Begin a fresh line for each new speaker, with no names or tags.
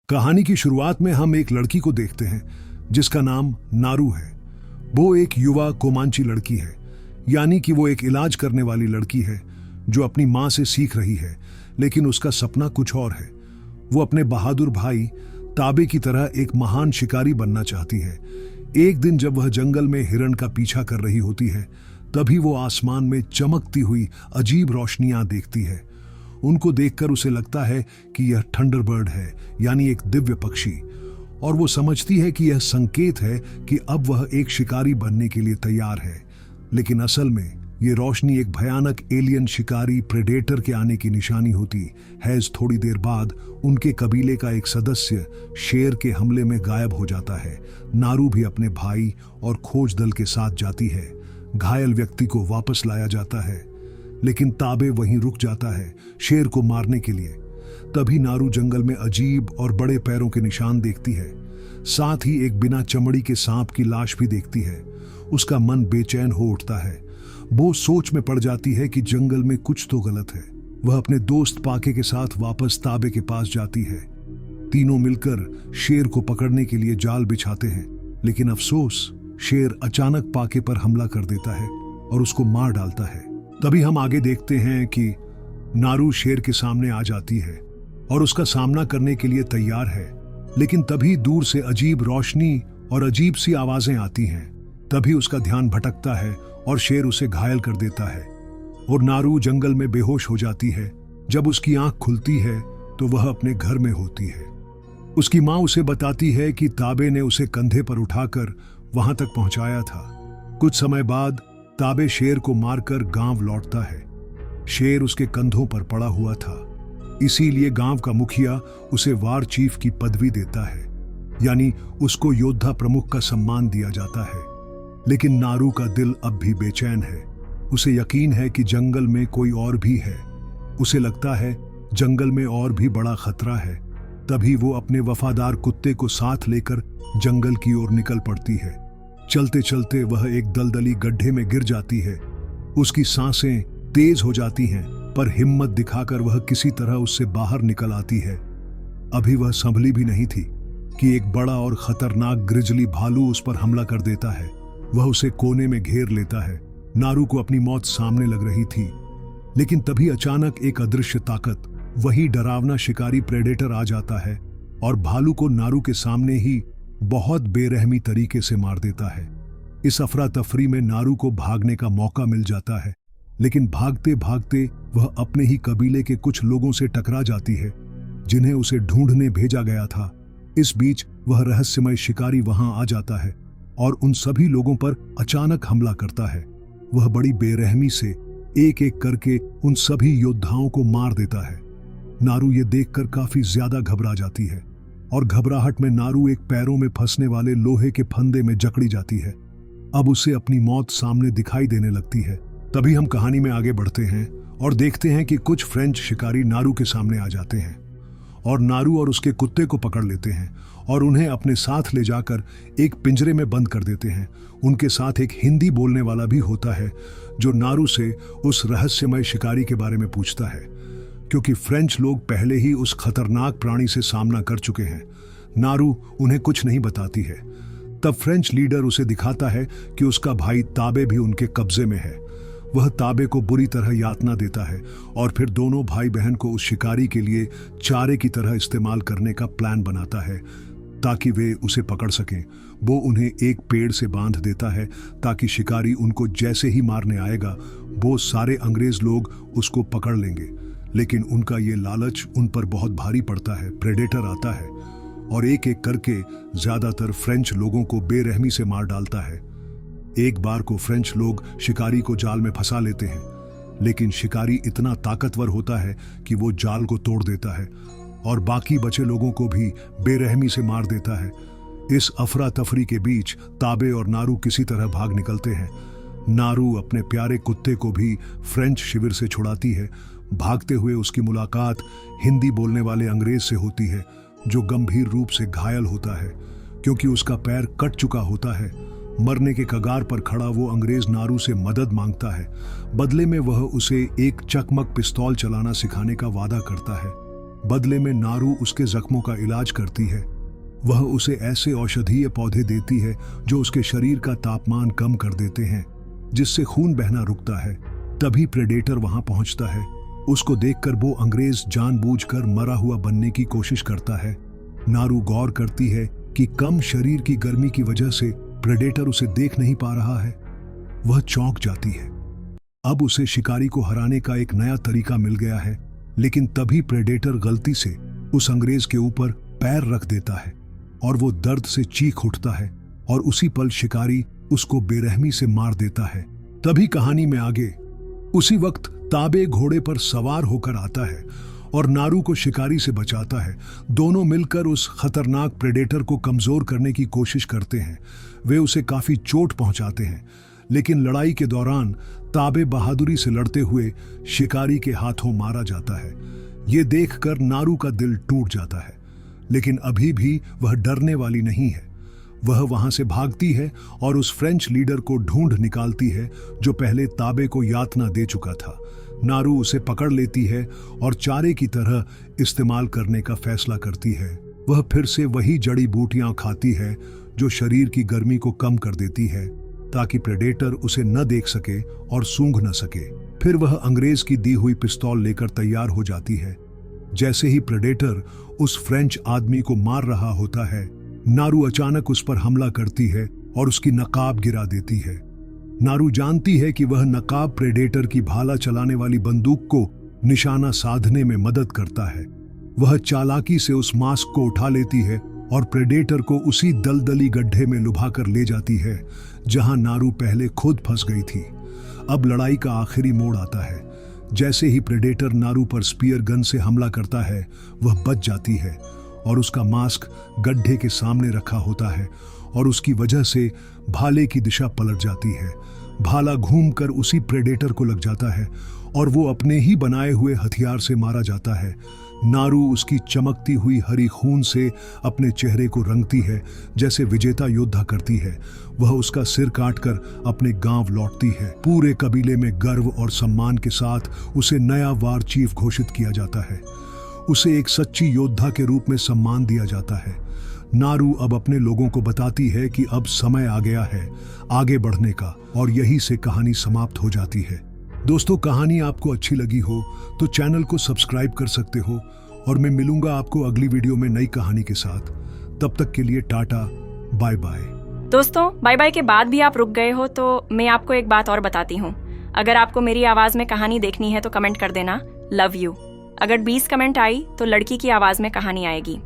कहानी की शुरुआत में हम एक लड़की को देखते हैं जिसका नाम नारू है। वो एक युवा कोमांची लड़की है, यानी कि वो एक इलाज करने वाली लड़की है जो अपनी माँ से सीख रही है, लेकिन उसका सपना कुछ और है। वो अपने बहादुर भाई ताबे की तरह एक महान शिकारी बनना चाहती है। एक दिन जब वह जंगल में हिरण का पीछा कर रही होती है, तभी वो आसमान में चमकती हुई अजीब रोशनियां देखती है। उनको देखकर उसे लगता है कि यह थंडरबर्ड है, यानी एक दिव्य पक्षी, और वो समझती है कि यह संकेत है कि अब वह एक शिकारी बनने के लिए तैयार है। लेकिन असल में ये रोशनी एक भयानक एलियन शिकारी प्रेडेटर के आने की निशानी होती है। थोड़ी देर बाद उनके कबीले का एक सदस्य शेर के हमले में गायब हो जाता है। नारू भी अपने भाई और खोज दल के साथ जाती है। घायल व्यक्ति को वापस लाया जाता है, लेकिन ताबे वहीं रुक जाता है शेर को मारने के लिए। तभी नारू जंगल में अजीब और बड़े पैरों के निशान देखती है। साथ ही एक बिना चमड़ी के सांप की लाश भी देखती है। उसका मन बेचैन हो उठता है। वो सोच में पड़ जाती है कि जंगल में कुछ तो गलत है। वह अपने दोस्त पाके के साथ वापस ताबे के पास जाती है। तीनों मिलकर शेर को पकड़ने के लिए जाल बिछाते हैं, लेकिन अफसोस शेर अचानक पाके पर हमला कर देता है और उसको मार डालता है। तभी हम आगे देखते हैं कि नारू शेर के सामने आ जाती है और उसका सामना करने के लिए तैयार है, लेकिन तभी दूर से अजीब रोशनी और अजीब सी आवाजें आती हैं। तभी उसका ध्यान भटकता है और शेर उसे घायल कर देता है और नारू जंगल में बेहोश हो जाती है। जब उसकी आंख खुलती है तो वह अपने घर में होती है। उसकी माँ उसे बताती है कि ताबे ने उसे कंधे पर उठाकर वहां तक पहुंचाया था। कुछ समय बाद ताबे शेर को मारकर गांव लौटता है। शेर उसके कंधों पर पड़ा हुआ था, इसीलिए गांव का मुखिया उसे वार चीफ की पदवी देता है, यानी उसको योद्धा प्रमुख का सम्मान दिया जाता है। लेकिन नारू का दिल अब भी बेचैन है। उसे यकीन है कि जंगल में कोई और भी है। उसे लगता है जंगल में और भी बड़ा खतरा है। तभी वो अपने वफादार कुत्ते को साथ लेकर जंगल की ओर निकल पड़ती है। चलते चलते वह एक दलदली गड्ढे में गिर जाती है। उसकी सांसें तेज हो जाती हैं, पर हिम्मत दिखाकर वह किसी तरह उससे बाहर निकल आती है। अभी वह संभली भी नहीं थी कि एक बड़ा और खतरनाक ग्रिजली भालू उस पर हमला कर देता है। वह उसे कोने में घेर लेता है। नारू को अपनी मौत सामने लग रही थी, लेकिन तभी अचानक एक अदृश्य ताकत, वही डरावना शिकारी प्रेडेटर आ जाता है और भालू को नारू के सामने ही बहुत बेरहमी तरीके से मार देता है। इस अफरा तफरी में नारू को भागने का मौका मिल जाता है, लेकिन भागते भागते वह अपने ही कबीले के कुछ लोगों से टकरा जाती है जिन्हें उसे ढूंढने भेजा गया था। इस बीच वह रहस्यमय शिकारी वहां आ जाता है और उन सभी लोगों पर अचानक हमला करता है। वह बड़ी बेरहमी से एक एक करके उन सभी योद्धाओं को मार देता है। नारू ये देखकर काफी ज्यादा घबरा जाती है और घबराहट में नारू एक पैरों में फंसने वाले लोहे के फंदे में जकड़ी जाती है। अब उसे अपनी मौत सामने दिखाई देने लगती है। तभी हम कहानी में आगे बढ़ते हैं और देखते हैं कि कुछ फ्रेंच शिकारी नारू के सामने आ जाते हैं और नारू और उसके कुत्ते को पकड़ लेते हैं और उन्हें अपने साथ ले जाकर एक पिंजरे में बंद कर देते हैं। उनके साथ एक हिंदी बोलने वाला भी होता है जो नारू से उस रहस्यमय शिकारी के बारे में पूछता है, क्योंकि फ्रेंच लोग पहले ही उस खतरनाक प्राणी से सामना कर चुके हैं। नारू उन्हें कुछ नहीं बताती है। तब फ्रेंच लीडर उसे दिखाता है कि उसका भाई ताबे भी उनके कब्जे में है। वह ताबे को बुरी तरह यातना देता है और फिर दोनों भाई बहन को उस शिकारी के लिए चारे की तरह इस्तेमाल करने का प्लान बनाता है ताकि वे उसे पकड़ सकें। वो उन्हें एक पेड़ से बांध देता है ताकि शिकारी उनको जैसे ही मारने आएगा वो सारे अंग्रेज लोग उसको पकड़ लेंगे। लेकिन उनका ये लालच उन पर बहुत भारी पड़ता है। प्रेडेटर आता है और एक एक करके ज्यादातर फ्रेंच लोगों को बेरहमी से मार डालता है। एक बार को फ्रेंच लोग शिकारी को जाल में फंसा लेते हैं, लेकिन शिकारी इतना ताकतवर होता है कि वो जाल को तोड़ देता है और बाकी बचे लोगों को भी बेरहमी से मार देता है। इस अफरा तफरी के बीच ताबे और नारू किसी तरह भाग निकलते हैं। नारू अपने प्यारे कुत्ते को भी फ्रेंच शिविर से छुड़ाती है। भागते हुए उसकी मुलाकात हिंदी बोलने वाले अंग्रेज से होती है जो गंभीर रूप से घायल होता है क्योंकि उसका पैर कट चुका होता है। मरने के कगार पर खड़ा वो अंग्रेज नारू से मदद मांगता है। बदले में वह उसे एक चकमक पिस्तौल चलाना सिखाने का वादा करता है। बदले में नारू उसके जख्मों का इलाज करती है। वह उसे ऐसे औषधीय पौधे देती है जो उसके शरीर का तापमान कम कर देते हैं, जिससे खून बहना रुकता है। तभी प्रेडेटर वहां पहुंचता है। उसको देखकर वो अंग्रेज जानबूझकर मरा हुआ बनने की कोशिश करता है। नारू गौर करती है कि कम शरीर की गर्मी की वजह से प्रेडेटर उसे देख नहीं पा रहा है। वह चौंक जाती है। अब उसे शिकारी को हराने का एक नया तरीका मिल गया है, लेकिन तभी प्रेडेटर गलती से उस अंग्रेज के ऊपर पैर रख देता है और वो दर्द से चीख उठता है और उसी पल शिकारी उसको बेरहमी से मार देता है। तभी कहानी में आगे उसी वक्त ताबे घोड़े पर सवार होकर आता है और नारू को शिकारी से बचाता है। दोनों मिलकर उस खतरनाक प्रेडेटर को कमजोर करने की कोशिश करते हैं। वे उसे काफी चोट पहुंचाते हैं, लेकिन लड़ाई के दौरान ताबे बहादुरी से लड़ते हुए शिकारी के हाथों मारा जाता है। ये देखकर नारू का दिल टूट जाता है, लेकिन अभी भी वह डरने वाली नहीं है। वह वहां से भागती है और उस फ्रेंच लीडर को ढूंढ निकालती है जो पहले ताबे को यातना दे चुका था। नारू उसे पकड़ लेती है और चारे की तरह इस्तेमाल करने का फैसला करती है। वह फिर से वही जड़ी बूटियां खाती है जो शरीर की गर्मी को कम कर देती है, ताकि प्रेडेटर उसे न देख सके और सूंघ न सके। फिर वह अंग्रेज की दी हुई पिस्तौल लेकर तैयार हो जाती है। जैसे ही प्रेडेटर उस फ्रेंच आदमी को मार रहा होता है, नारू अचानक उस पर हमला करती है और उसकी नकाब गिरा देती है। नारू जानती है कि वह नकाब प्रेडेटर की भाला चलाने वाली बंदूक को निशाना साधने में मदद करता है। वह चालाकी से उस मास्क को उठा लेती है और प्रेडेटर को उसी दलदली गड्ढे में लुभाकर ले जाती है जहां नारू पहले खुद फंस गई थी। अब लड़ाई का आखिरी मोड़ आता है। जैसे ही प्रेडेटर नारू पर स्पीयर गन से हमला करता है, वह बच जाती है और उसका मास्क गड्ढे के सामने रखा होता है और उसकी वजह से भाले की दिशा पलट जाती है। भाला घूमकर उसी प्रेडेटर को लग जाता है और वो अपने ही बनाए हुए हथियार से मारा जाता है। नारू उसकी चमकती हुई हरी खून से अपने चेहरे को रंगती है जैसे विजेता योद्धा करती है। वह उसका सिर काटकर अपने गांव लौटती है। पूरे कबीले में गर्व और सम्मान के साथ उसे नया वार चीफ घोषित किया जाता है। उसे एक सच्ची योद्धा के रूप में सम्मान दिया जाता है। नारू अब अपने लोगों को बताती है कि अब समय आ गया है आगे बढ़ने का, और यही से कहानी समाप्त हो जाती है। दोस्तों, कहानी आपको अच्छी लगी हो तो चैनल को सब्सक्राइब कर सकते हो और मैं मिलूंगा आपको अगली वीडियो में नई कहानी के साथ। तब तक के लिए टाटा, बाय बाय।
दोस्तों, बाय बाय के बाद भी आप रुक गए हो तो मैं आपको एक बात और बताती हूँ। अगर आपको मेरी आवाज में कहानी देखनी है तो कमेंट कर देना लव यू। अगर 20 कमेंट आई तो लड़की की आवाज में कहानी आएगी।